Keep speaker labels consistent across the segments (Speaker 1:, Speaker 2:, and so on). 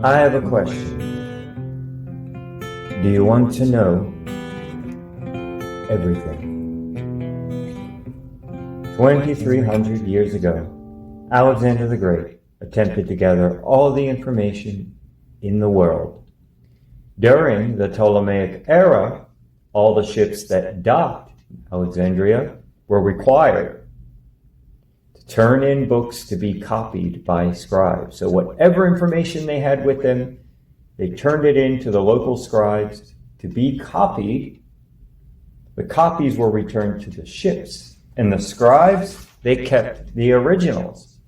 Speaker 1: I have a question. Do you want to know everything? 2,300 years ago, Alexander the Great attempted to gather all the information in the world. During the Ptolemaic era, all the ships that docked in Alexandria were required to turn in books to be copied by scribes. So whatever information they had with them, they turned it in to the local scribes to be copied. The copies were returned to the ships, and the scribes, they kept the originals.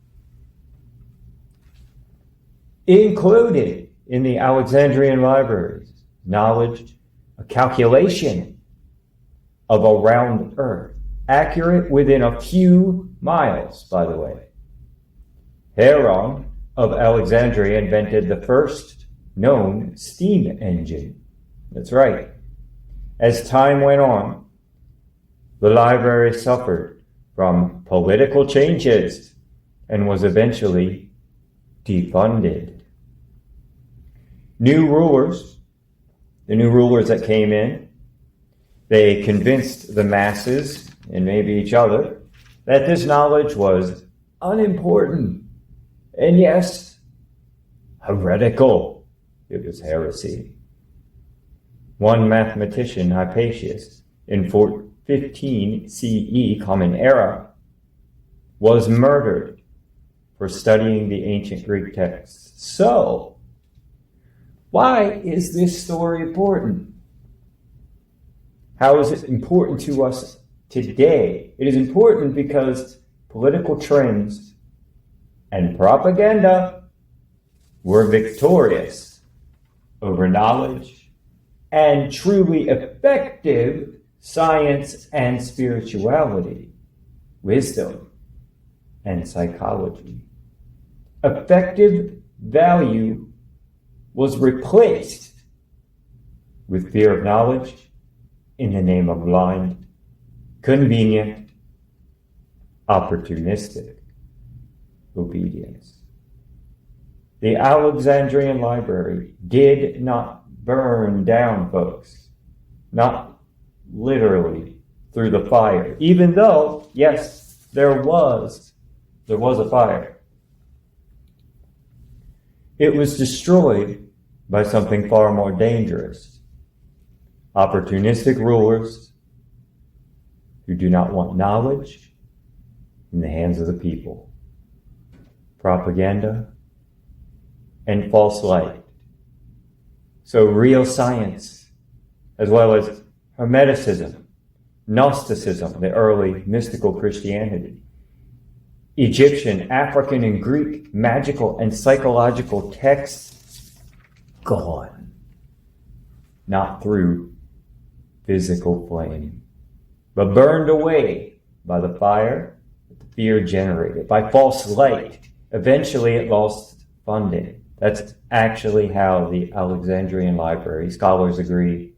Speaker 1: Included in the Alexandrian Library, knowledge, a calculation of a round earth, accurate within a few miles, by the way. Heron of Alexandria invented the first known steam engine. That's right. As time went on, the library suffered from political changes and was eventually defunded. The new rulers that came in, they convinced the masses, and maybe each other, that this knowledge was unimportant, and yes, heretical. It was heresy. One mathematician, Hypatius, in 415 CE, Common Era, was murdered for studying the ancient Greek texts. So, why is this story important? How is it important to us today? It is important because political trends and propaganda were victorious over knowledge and truly effective science and spirituality, wisdom and psychology. Effective value was replaced with fear of knowledge in the name of blind, convenient, opportunistic obedience. The Alexandrian Library did not burn down, folks. Not literally through the fire. Even though, yes, there was a fire. It was destroyed by something far more dangerous. Opportunistic rulers who do not want knowledge in the hands of the people. Propaganda and false light. So real science, as well as Hermeticism, Gnosticism, the early mystical Christianity, Egyptian, African, and Greek magical and psychological texts, gone. Not through physical flame, but burned away by the fire that the fear generated, by false light. Eventually it lost funding. That's actually how the Alexandrian Library, scholars agree,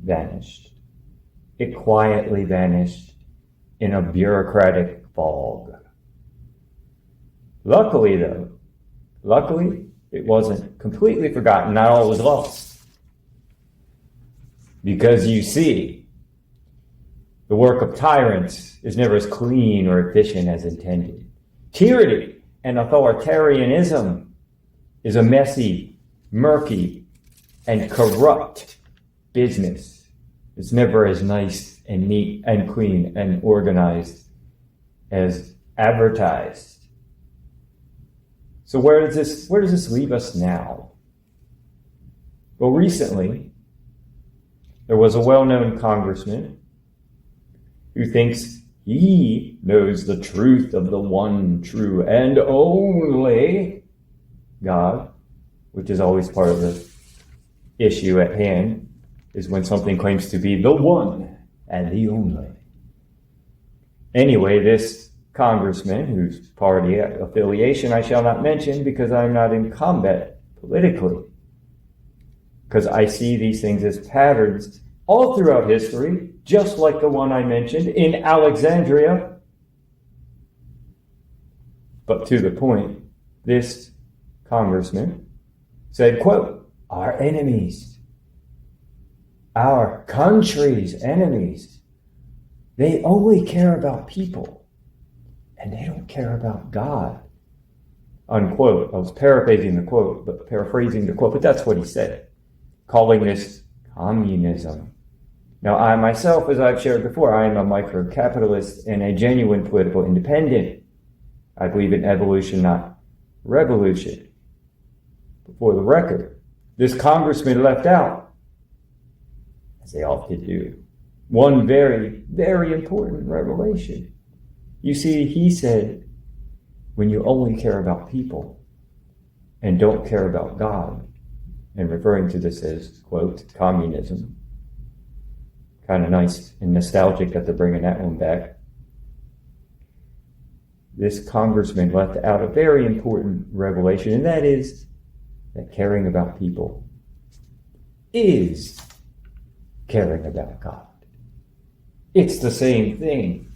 Speaker 1: vanished. It quietly vanished in a bureaucratic fog. Luckily, it wasn't completely forgotten. Not all was lost. Because you see, the work of tyrants is never as clean or efficient as intended. Tyranny and authoritarianism is a messy, murky, and corrupt business. It's never as nice and neat and clean and organized as advertised. So where does this leave us now? Well, recently, there was a well-known congressman who thinks he knows the truth of the one true and only God, which is always part of the issue at hand, is when something claims to be the one and the only. Anyway, this congressman, whose party affiliation I shall not mention because I'm not in combat politically, because I see these things as patterns all throughout history, just like the one I mentioned in Alexandria. But to the point, this congressman said, quote, our enemies, our country's enemies, they only care about people and they don't care about God, unquote. I was paraphrasing the quote, but that's what he said, calling this communism. Now, I myself, as I've shared before, I am a micro-capitalist and a genuine political independent. I believe in evolution, not revolution. But for the record, this congressman left out, as they often do, one very, very important revelation. You see, he said, when you only care about people and don't care about God, and referring to this as, quote, communism. Kind of nice and nostalgic that they're bringing that one back. This congressman left out a very important revelation, and that is that caring about people is caring about God. It's the same thing.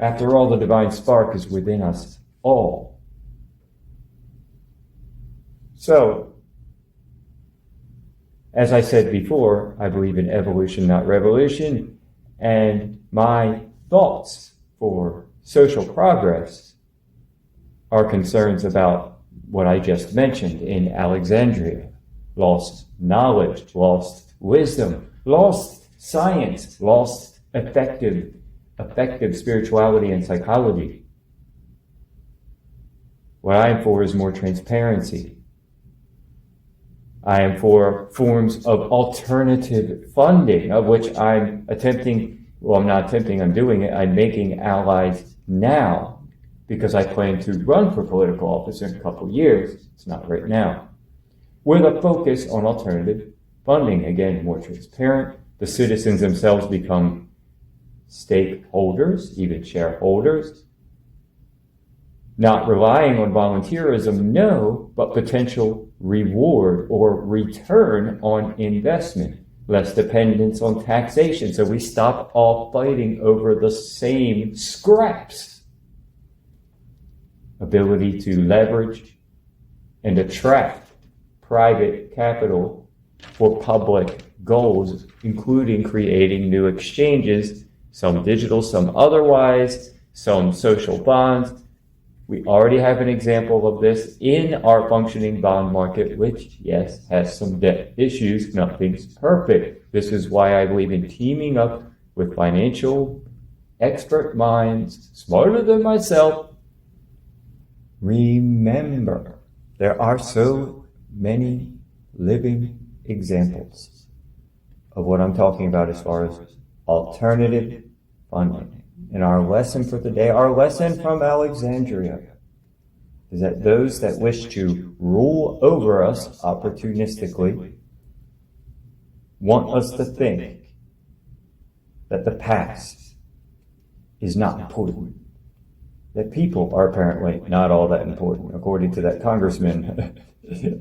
Speaker 1: After all, the divine spark is within us all. So, as I said before, I believe in evolution, not revolution, and my thoughts for social progress are concerns about what I just mentioned in Alexandria. Lost knowledge, lost wisdom, lost science, lost effective spirituality and psychology. What I am for is more transparency. I am for forms of alternative funding, of which I'm doing it. I'm making allies now because I plan to run for political office in a couple of years. It's not right now. With a focus on alternative funding. Again, more transparent. The citizens themselves become stakeholders, even shareholders. Not relying on volunteerism, no, but potential reward or return on investment. Less dependence on taxation, so we stop all fighting over the same scraps. Ability to leverage and attract private capital for public goals, including creating new exchanges, some digital, some otherwise, some social bonds. We already have an example of this in our functioning bond market, which, yes, has some debt issues. Nothing's perfect. This is why I believe in teaming up with financial expert minds, smarter than myself. Remember, there are so many living examples of what I'm talking about as far as alternative funding. And our lesson for today, our lesson from Alexandria, is that those that wish to rule over us opportunistically want us to think that the past is not important. That people are apparently not all that important, according to that congressman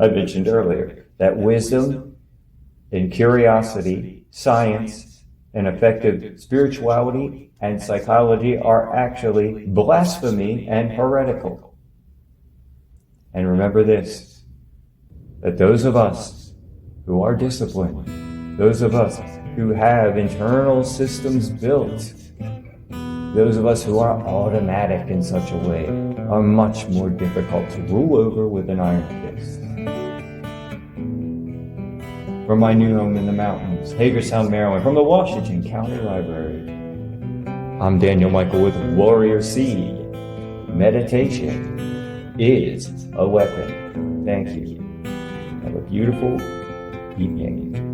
Speaker 1: I mentioned earlier. That wisdom and curiosity, science, and effective spirituality and psychology are actually blasphemy and heretical. And remember this, that those of us who are disciplined, those of us who have internal systems built, those of us who are automatic in such a way, are much more difficult to rule over with an iron fist. From my new home in the mountains, Hagerstown, Maryland, from the Washington County Library, I'm Daniel Michael with Warrior Seed. Meditation is a weapon. Thank you. Have a beautiful evening.